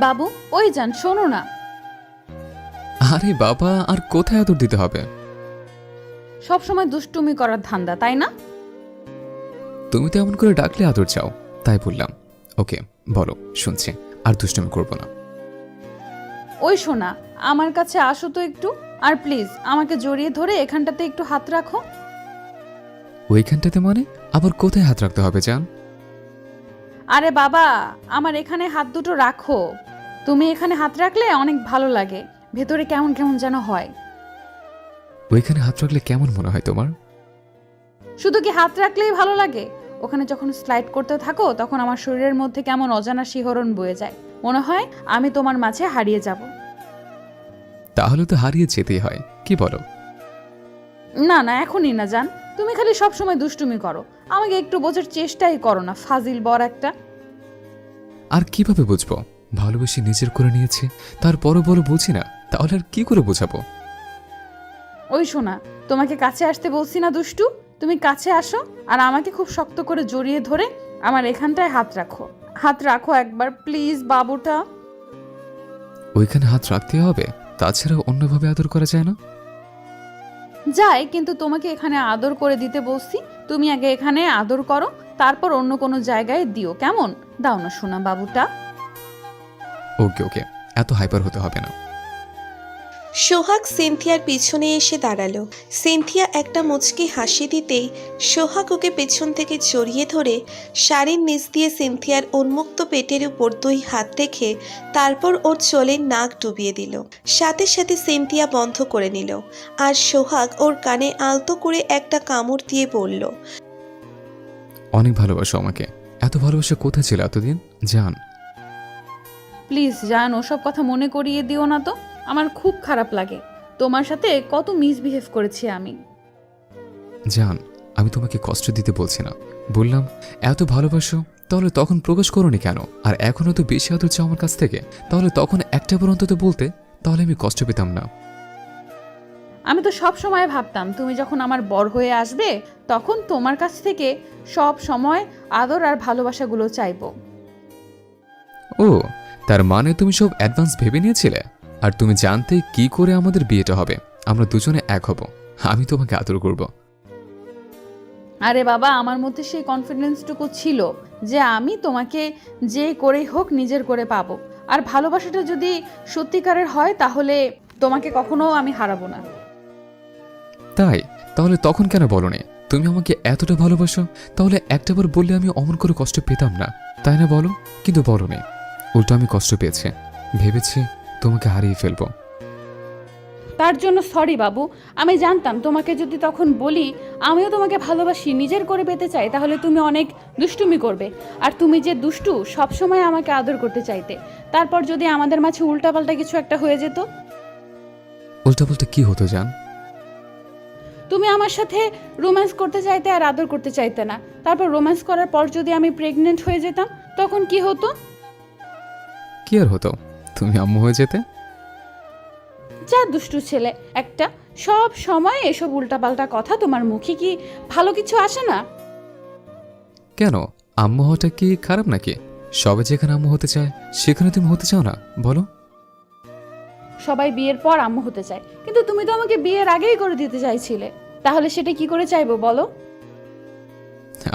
বাবু, ওই যান, শোনো না। আরে বাবা, আর কোথায় আদর দিতে হবে? সব সময় দুষ্টুমি করার ধান্দা, তাই না? তুমি তো এমন করে ডাকলে আদর চাও, তাই বললাম। ওকে, বলো, শুনছি। আর দুষ্টুমি করবো না। ওই শোনা, আমার কাছে আসো তো একটু। আর প্লিজ আমাকে জড়িয়ে ধরে এখানটাতে একটু হাত রাখো। ওইখানটাতে মানে? আবার কোথায় হাত রাখতে হবে জান? আরে বাবা, আমার এখানে হাত দুটো রাখো। তুমি এখানে হাত রাখলে অনেক ভালো লাগে, ভেতরে কেমন কেমন যেন হয়। ওইখানে হাত রাখলে কেমন মনে হয় তোমার? শুধু কি হাত রাখলেই ভালো লাগে? ওখানে যখন স্লাইড করতে থাকো তখন আমার শরীরের মধ্যে কেমন অজানা শিহরণ বয়ে যায়, মনে হয় আমি তোমার মাঝে হারিয়ে যাব। তাহলে তো হারিয়ে যেতেই হয়, কি বলো? না না, এখনই না জান। তুমি খালি সব সময় দুষ্টুমি করো, আমাকে একটু বোঝার চেষ্টাই করো না, ফাজিল বর একটা। আর কিভাবে বুঝবো? ভালোবেসে নিজের করে নিয়েছে, তারপরও বলো বুঝি না, তাহলে আর কি করে বোঝাবো? ওই শোনা, তোমাকে কাছে আসতে বলছি না দুষ্টু? তুমি কাছে আসো আর আমাকে খুব শক্ত করে জড়িয়ে ধরে আমার এখানটায় হাত রাখো। হাত রাখো একবার প্লিজ বাবুটা। ওইখানে হাত রাখতে হবে, তাছাড়া অন্যভাবে আদর করা যায় না? যায়, কিন্তু তোমাকে এখানে আদর করে দিতে বলছি। তুমি আগে এখানে আদর করো, তারপর অন্য কোনো জায়গায় দিও, কেমন? দাও না শোনা বাবুটা। ওকে ওকে, এত হাইপার হতে হবে না। সোহাগ সিনথিয়ার পিছনে এসে দাঁড়ালো। সিনথিয়া একটা মুচকি হাসি দিতেই সোহাগ ওকে পেছন থেকে জড়িয়ে ধরে শাড়ির নিচ দিয়ে সিনথিয়ার উন্মুক্ত পেটের উপর 2 হাত রেখে তারপর ওর চোলে নাক ডুবিয়ে দিল। সাথে সাথে সিনথিয়া বন্ধ করে নিল, আর সোহাগ ওর কানে আলতো করে একটা কামড় দিয়ে বলল, অনেক ভালোবাসো আমাকে। এত ভালোবাসা কোথায় ছিল এতদিন জান? প্লিজ জান, ওসব কথা মনে করিয়ে দিও না তো। আমার খুব খারাপ লাগে, তোমার সাথে কত মিসবিহেভ করেছি আমি। জান, আমি তোমাকে কষ্ট দিতে বলছি না, বললাম এত ভালোবাসো, তাহলে তখন প্রকাশ করোনি কেন? আর এখনো তো বেশি আদর চাও আমার কাছ থেকে, তাহলে তখন একটা বার অন্তত বলতে, তাহলে আমি কষ্ট পেতাম না। আমি তো সব সময় ভাবতাম তুমি যখন আমার বর হয়ে আসবে তখন তোমার কাছ থেকে সব সময় আদর আর ভালোবাসাগুলো চাইবো। ও, তার মানে তুমি সব অ্যাডভান্স ভেবে নিয়েছিলে? আর তুমি জানতে কি করে আমাদের বিয়েটা হবে, আমরা দুজনে এক হব, আমি তোমাকে আদর করব। আরে বাবা, আমার মধ্যে সেই কনফিডেন্সটুকু ছিল যে আমি তোমাকে যে করেই হোক নিজের করে পাবো। আর ভালোবাসাটা যদি সত্যিকারের হয় তাহলে তোমাকে কখনো আমি হারাবো না। তাই? তাহলে তখন কেন বলনি তুমি আমাকে এতটা ভালোবাসো? তাহলে একটাবার বললে আমি অমন করে কষ্ট পেতাম না, তাই না বলো? কিন্তু বলনি, উল্টো আমি কষ্ট পেয়েছি, ভেবেছি তোমাকে হারিয়ে ফেলবো। তার জন্য সরি বাবু। আমি জানতাম তোমাকে যদি তখন বলি আমিও তোমাকে ভালোবাসি, নিজের করে পেতে চাই, তাহলে তুমি অনেক দুষ্টুমি করবে। আর তুমি যে দুষ্টু, সবসময় আমাকে আদর করতে চাইতে। তারপর যদি আমাদের মাঝে উল্টাপাল্টা কিছু একটা হয়ে যেত? উল্টা বলতে কি হতো জান? তুমি আমার সাথে রোম্যান্স করতে চাইতে আর আদর করতে চাইতে না। তারপর রোম্যান্স করার পর যদি আমি প্রেগনেন্ট হয়ে যেতাম তখন কি হতো? কি আর হতো? তুমি আম্মু হয়ে যেতে। যা দুষ্টু ছেলে একটা, সব সময় এসব উল্টাপাল্টা কথা তোমার মুখে, কি ভালো কিছু আসে না? কেন, আম্মু হওয়াটা কি খারাপ নাকি? সবে যেখানে আম্মু হতে চায় সেখানে তুমি হতে চাও না, বলো? সবাই বিয়ের পর আম্মু হতে চায়, কিন্তু তুমি তো আমাকে বিয়ের আগেই করে দিতে চাইছিলে। তাহলে সেটা কি করে চাইবো বলো?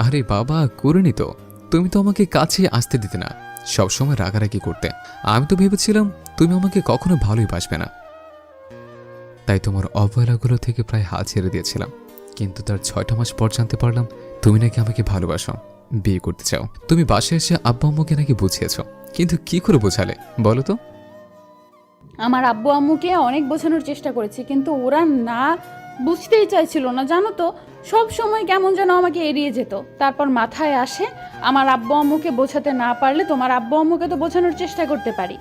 আরে বাবা, করিনি তো। তুমি তো আমাকে কাছে আসতে দিতে না, সবসময় রাগারাগি করতে। আমি তো ভেবেছিলাম তুমি আমাকে কখনো ভালোই বাসবে না, তাই তোমার অবহেলাগুলো থেকে প্রায় হাল ছেড়ে দিয়েছিলাম। কিন্তু তার 6টা মাস পর জানতে পারলাম তুমি নাকি আমাকে ভালোবাসো, বিয়ে করতে চাও। তুমি বাসায় এসে আব্বা আম্মুকে নাকি বুঝিয়েছ, কিন্তু কি করে বোঝালে বলো তো? আমার আব্বু আম্মুকে অনেক বোঝানোর চেষ্টা করেছি, কিন্তু ওরা না বুঝতেই চাইছিল না, জানো তো। সব সময় কেমন যেন আমাকে এড়িয়ে যেত। তারপর মাথায় আসে আমার আব্বু আম্মুকে বোঝাতে না পারলে তোমার আব্বু আম্মুকে তো বোঝানোর চেষ্টা করতে পারি।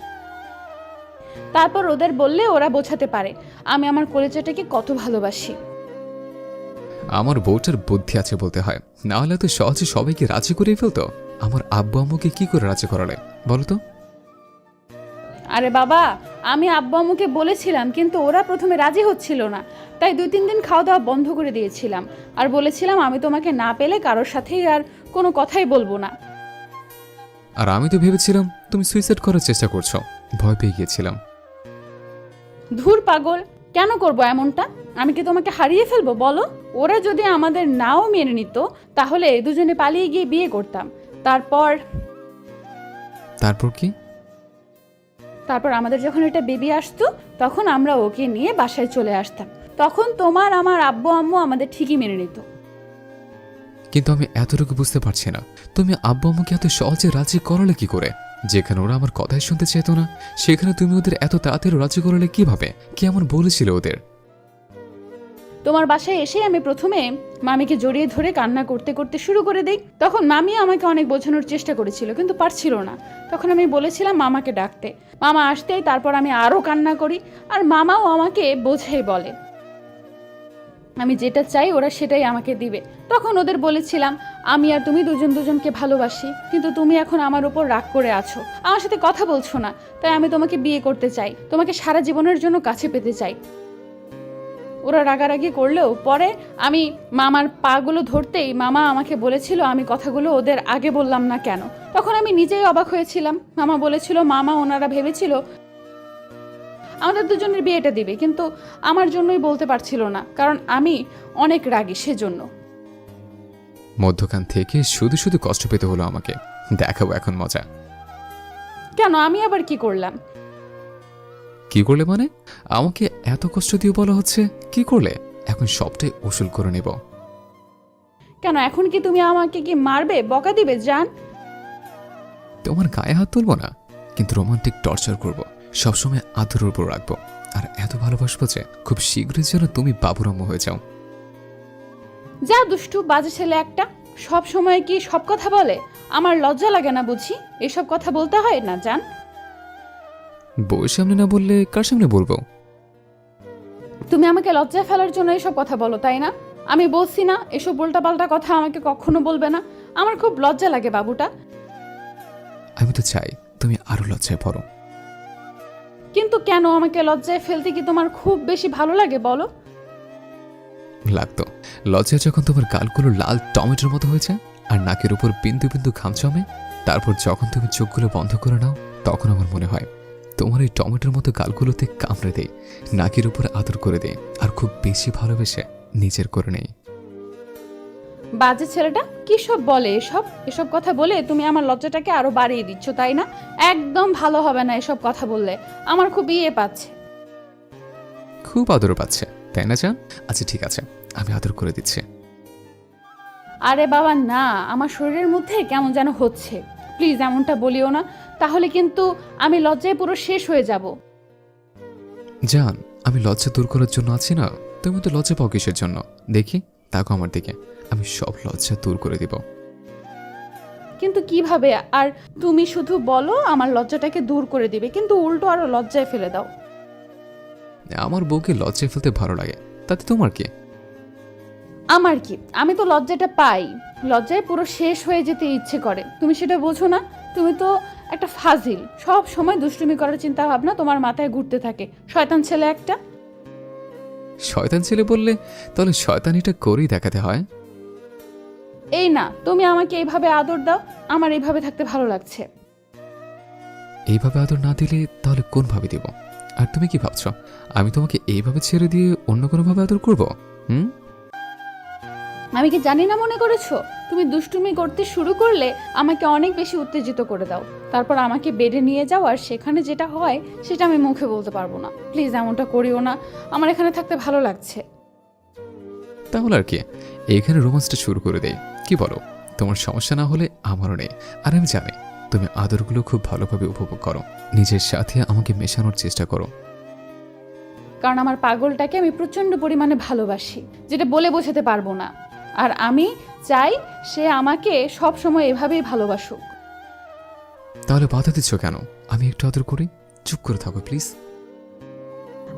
তারপর ওদের বললে ওরা বোঝাতে পারে আমি আমার কলেজাটাকে কত ভালোবাসি। আমার বউটার বুদ্ধি আছে বলতে হয়, না হলে তো সহজে সবাইকে রাজি করিয়ে ফেলতো। আমার আব্বু আম্মুকে কি করে রাজি করালে বলো তো? আরে বাবা, আমি আব্বু আম্মুকে বলেছিলাম, কিন্তু ওরা প্রথমে রাজি হচ্ছিল না। তাই 2-3 দিন খাওয়া দাওয়া বন্ধ করে দিয়েছিলাম। আর বলেছিলাম আমি তোমাকে না পেলে কারোর সাথেই আর কোনো কথাই বলবো না। আর আমি তো ভেবেছিলাম তুমি সুইসাইড করার চেষ্টা করছো, ভয় পেয়ে গিয়েছিলাম। ধুর পাগল, কেন করব এমনটা? আমি কি তোমাকে হারিয়ে ফেলবো বলো? ওরা যদি আমাদের নাও মেনে নিত তাহলে দুজনে পালিয়ে গিয়ে বিয়ে করতাম। তারপর তারপর কি? তারপর আমাদের যখন একটা বেবি আসতো তখন আমরা ওকে নিয়ে বাসায় চলে আসতাম। তখন তোমার আমার আব্বু আম্মু আমাদের ঠিকই মেনে নিত। কিন্তু আমি এতটুকু বুঝতে পারছি না, তুমি আব্বু আম্মুকে এত সহজে রাজি করালে কি করে? যেখানে ওরা আমার কথাই শুনতে চাইতো না, সেখানে তুমি ওদের এত তাড়াতাড়ি রাজি করালে কিভাবে? কি এমন বলেছিল ওদের? তোমার বাসায় এসে আমি প্রথমে মামিকে জড়িয়ে ধরে কান্না করতে করতে শুরু করে দেই। তখন মামি আমাকে অনেক বোঝানোর চেষ্টা করেছিল কিন্তু পারছিল না। তখন আমি বলেছিলাম মামাকে ডাকতে। মামা আসতেই তারপর আমি আরও কান্না করি, আর মামাও আমাকে বোঝাই বলে আমি যেটা চাই ওরা সেটাই আমাকে দিবে। তখন ওদের বলেছিলাম আমি আর তুমি দুজন দুজনকে ভালোবাসি, কিন্তু তুমি এখন আমার উপর রাগ করে আছো, আমার সাথে কথা বলছো না, তাই আমি তোমাকে বিয়ে করতে চাই, তোমাকে সারা জীবনের জন্য কাছে পেতে চাই। ওরা রাগারাগি করলেও পরে আমি মামার পাগুলো ধরতেই মামা আমাকে বলেছিল আমি কথাগুলো ওদের আগে বললাম না কেন। তখন আমি নিজেই অবাক হয়েছিলাম। মামা বলেছিল ওনারা ভেবেছিল আমাদের দুজনের বিয়েটা দিবে, কিন্তু আমার জন্যই বলতে পারছিল না, কারণ আমি অনেক রাগী সেজন্য। মধ্যখান থেকে শুধু শুধু কষ্ট পেতে হলো আমাকে। দেখাবো এখন মজা। কেন, আমি আবার কি করলাম? কি করলে মানে? আমাকে এত কষ্ট দিয়ে বলা হচ্ছে কি করলে? এখন সবটাই উসুল করে নেব। কেন, এখন কি তুমি আমাকে কি মারবে, বকা দিবে জান? তোমার গায়ে হাত তুলবো না, কিন্তু রোমান্টিক টর্চার করব, সবসময় আদরের উপর রাখবো, আর এত ভালোবাসবো যে খুব শীঘ্রই যেন তুমি বাবুরাম্য হয়ে যাও। যা দুষ্টু বাজে ছেলে একটা, সব সময় কি সব কথা বলে? আমার লজ্জা লাগে না বুঝি? এসব কথা বলতে হয় না জান। বউয়ের সামনে না বললে কার সামনে বলবো? তুমি আমাকে লজ্জায় ফেলার জন্য এসব কথা বলো তাই না? আমি বলছি না এসব উল্টাপাল্টা কথা আমাকে কখনো বলবে না। আমার খুব লজ্জা লাগে বাবুটা। আমি তো চাই তুমি আরো লজ্জায় পড়ো। কিন্তু কেন, আমাকে লজ্জায় ফেলতে কি তোমার খুব বেশি ভালো লাগে বলো? লাগতো। লজ্জায় যখন তোমার গালগুলো লাল টমেটোর মতো হয়েছে আর নাকের উপর বিন্দু বিন্দু ঘাম জমে, তারপর যখন তুমি চোখগুলো বন্ধ করে নাও, তখন আমার মনে হয় তোমার এই টমেটোর মতো গালগুলোতে কামড়ে দেই, নাকের উপর আদর করে দেই, আর খুব বেশি ভালোবেসে নিজের করে নেই। বাজে ছেলেটা কি সব বলে? এসব এসব কথা বলে তুমি আমার লজ্জাটাকে আরো বাড়িয়ে দিচ্ছ তাই না? একদম ভালো হবে না এসব কথা বললে, আমার খুব ইয়ে পাচ্ছে। খুব আদর পাচ্ছে তাই না জান? আচ্ছা ঠিক আছে, আমি আদর করে দিচ্ছি। আরে বাবা না, আমার শরীরের মধ্যে কেমন যেন হচ্ছে। প্লিজ এমনটা বলিও না, তাহলে কিন্তু আমি লজ্জায় পুরো শেষ হয়ে যাব। জান, আমি লজ্জা দূর করার জন্য আছি না, তুমি তো লজ্জা পাও কিসের জন্য? দেখি, তাকো আমার দিকে, আমি সব লজ্জা দূর করে দিব। কিন্তু কিভাবে? আর তুমি শুধু বলো আমার লজ্জাটাকে দূর করে দিবে, কিন্তু উল্টো আরো লজ্জায় ফেলে দাও। আমার বউকে লজ্জায় ফেলতে ভালো লাগে, তাতে তোমার কি? আমার কি, আমি তো লজ্জাটা পাই, লজ্জায় পুরো শেষ হয়ে যেতে ইচ্ছে করে। তুমি সেটা বোঝো না? তুমি তো একটা ফাজিল, সব সময় দুষ্টুমি করার চিন্তা ভাবনা তোমার মাথায় ঘুরতে থাকে। শয়তান ছেলে একটা। শয়তান ছেলে বললে তাহলে শয়তানিটা করেই দেখাতে হয়। এই না, তুমি আমাকে এইভাবে আদর দাও, আমার এইভাবে থাকতে ভালো লাগছে। এইভাবে আদর না দিলে তাহলে কোন ভাবে দিব? আর তুমি কি ভাবছো আমি তোমাকে এইভাবে ছেড়ে দিয়ে অন্য কোনো ভাবে আদর করব? আমি কি জানি না মনে করেছো? তুমি দুষ্টুমি করতে শুরু করলে আমাকে অনেক বেশি উত্তেজিত করে দাও, তারপর আমাকে বেডে নিয়ে যাও, আর সেখানে যেটা হয় সেটা আমি মুখে বলতে পারবো না। প্লিজ এমনটা করিও না, আমার এখানে থাকতে ভালো লাগছে। তাহলে আর কি, এইখানে রোমান্সটা শুরু করে দেই, কি বলো? তোমার সমস্যা না হলে আমারও নেই। আর আমি জানি তুমি আদরগুলো খুব ভালোভাবে উপভোগ করো, নিজের সাথে আমাকে মেশানোর চেষ্টা করো। কারণ আমার পাগলটাকে আমি প্রচন্ড পরিমাণে ভালোবাসি, যেটা বলে বোঝাতে পারবো না। আর আমি চাই সে আমাকে সব সময় এভাবেই ভালোবাসুক। তাহলে বাধা দিচ্ছ কেন? আমি একটু আদর করি, চুপ করে থাকো প্লিজ।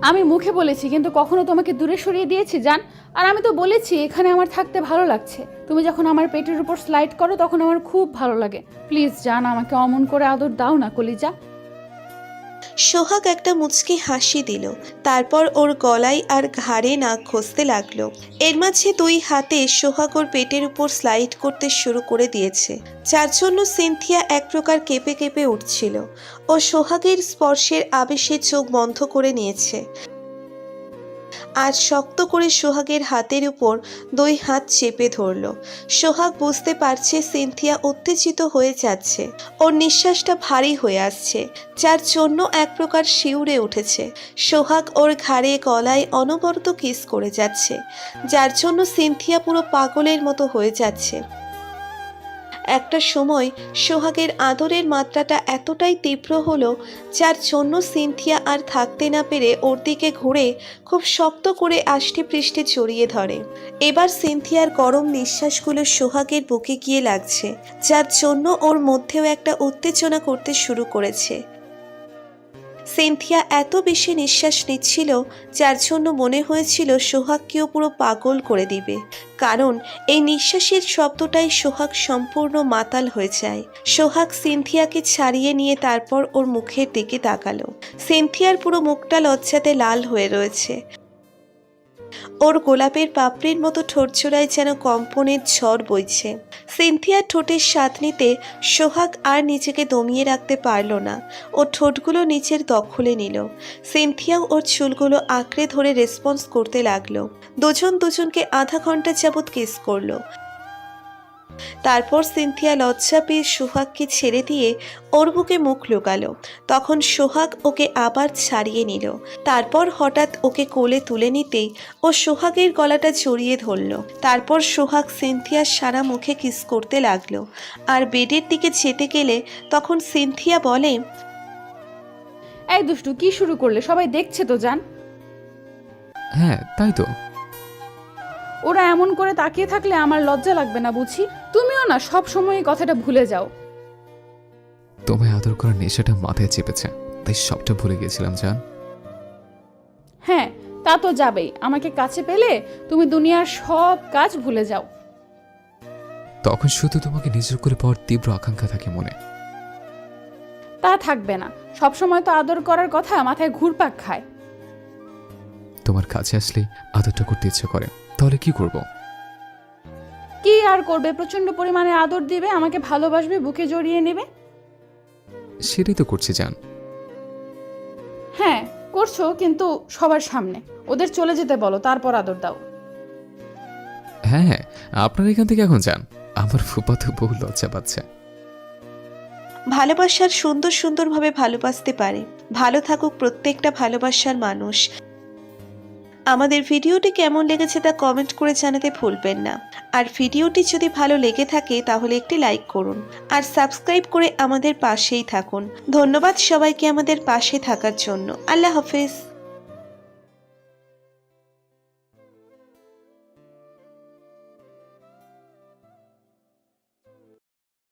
আমি মুখে বলেছি, কিন্তু কখনো তোমাকে দূরে সরিয়ে দিয়েছি জান? আর আমি তো বলেছি এখানে আমার থাকতে ভালো লাগছে। তুমি যখন আমার পেটের উপর স্লাইড করো তখন আমার খুব ভালো লাগে। প্লিজ জান, আমাকে অমন করে আদর দাও না কলিজা। সোহাগ একটা মুচকি হাসি দিল, তারপর ওর গলায় আর ঘাড়ে নাক ঘষতে লাগলো। এর মাঝে দুই হাতে সোহাগ ওর পেটের উপর স্লাইড করতে শুরু করে দিয়েছে, যার জন্য সিনথিয়া এক প্রকার কেঁপে কেঁপে উঠছিল। ও সোহাগের স্পর্শের আবেশে চোখ বন্ধ করে নিয়েছে আর শক্ত করে সোহাগের হাতের উপর দুই হাত চেপে ধরল। সোহাগ বুঝতে পারছে সিনথিয়া উত্তেজিত হয়ে যাচ্ছে, ওর নিঃশ্বাসটা ভারী হয়ে আসছে, যার জন্য এক প্রকার শিউরে উঠেছে। সোহাগ ওর ঘাড়ে গলায় অনবরত কিস করে যাচ্ছে, যার জন্য সিনথিয়া পুরো পাগলের মতো হয়ে যাচ্ছে। একটা সময় সোহাগের আদরের মাত্রাটা এতটাই তীব্র হলো, যার জন্য সিনথিয়া আর থাকতে না পেরে ওর দিকে ঘুরে খুব শক্ত করে আষ্টে পৃষ্ঠে জড়িয়ে ধরে। এবার সিনথিয়ার গরম নিঃশ্বাসগুলো সোহাগের বুকে গিয়ে লাগছে, যার জন্য ওর মধ্যেও একটা উত্তেজনা করতে শুরু করেছে। সিনথিয়া এত বেশি নিঃশ্বাস নিচ্ছিল, যার জন্য মনে হয়েছিল সোহাগকেও পুরো পাগল করে দিবে, কারণ এই নিঃশ্বাসের শব্দটাই সোহাগ সম্পূর্ণ মাতাল হয়ে যায়। সোহাগ সিনথিয়াকে ছাড়িয়ে নিয়ে তারপর ওর মুখের দিকে তাকালো। সিনথিয়ার পুরো মুখটা লজ্জাতে লাল হয়ে রয়েছে, ওর গোলাপের পাপড়ির মতো ঠোঁটজোড়ায় যেন কম্পনের ঝড় বইছে। সিনথিয়ার ঠোঁটের স্বাদ নিতে সোহাগ আর নিজেকে দমিয়ে রাখতে পারল না, ও ঠোঁটগুলো নিচের দখলে নিল। সিনথিয়াও ওর চুলগুলো আঁকড়ে ধরে রেসপন্স করতে লাগলো। দুজন দুজনকে আধা ঘন্টা যাবৎ কিস করলো। তারপর সিনথিয়া লজ্জা পেয়ে সোহাগকে ছেড়ে দিয়ে ওর বুকে মুখ লুকালো। তখন সোহাগ ওকে আবার ছাড়িয়ে নিল, তারপর হঠাৎ ওকে কোলে তুলে নিতেই ও সোহাগের গলাটা জড়িয়ে ধরল। তারপর সোহাগ সিনথিয়ার সারা মুখে কিস করতে লাগলো। আর বেডের দিকে যেতে গেলে তখন সিনথিয়া বলে, এই দুষ্টু, কি শুরু করলে? সবাই দেখছে তো জান। হ্যাঁ তাই তো। ওরা এমন করে তাকিয়ে থাকলে আমার লজ্জা লাগবে না বুঝি? তুমিও না সব সময় এই কথাটা ভুলে যাও। তোমায় আদর করার নেশাটা মাথায় চেপেছে, তাই সবটা ভুলে গিয়েছিলাম জান। হ্যাঁ, তা তো যাবেই। আমাকে কাছে পেলে তুমি দুনিয়ার সব কাজ ভুলে যাও। তখন শুধু তোমাকে নিজের করে পাওয়ার তীব্র আকাঙ্ক্ষা থাকে মনে। তা থাকবে না, সব সময় তো আদর করার কথা মাথায় ঘুরপাক খায়। তোমার কাছে আসলে আদরটা করতে ইচ্ছে করে, তাহলে কি করব? কি আর করবে? প্রচন্ড পরিমাণে আদর দিবে, আমাকে ভালোবাসবে, বুকে জড়িয়ে নেবে। সেটাই তো করছি জান। হ্যাঁ করছো, কিন্তু সবার সামনে। ওদের চলে যেতে বলো, তারপর আদর দাও। হ্যাঁ হ্যাঁ, আপনারা এখান থেকে এখন যান, আমার ফুফাতো বহু লজ্জা পাচ্ছে। ভালোবাসার সুন্দর সুন্দরভাবে ভালোবাসতে পারে। ভালো থাকুক প্রত্যেকটা ভালোবাসার মানুষ। আমাদের ভিডিওটি কেমন লেগেছে তা কমেন্ট করে জানাতে ভুলবেন না। আর ভিডিওটি যদি ভালো লেগে থাকে তাহলে একটি লাইক করুন আর সাবস্ক্রাইব করে আমাদের পাশেই থাকুন। ধন্যবাদ সবাইকে আমাদের পাশে থাকার জন্য। আল্লাহ হাফেজ।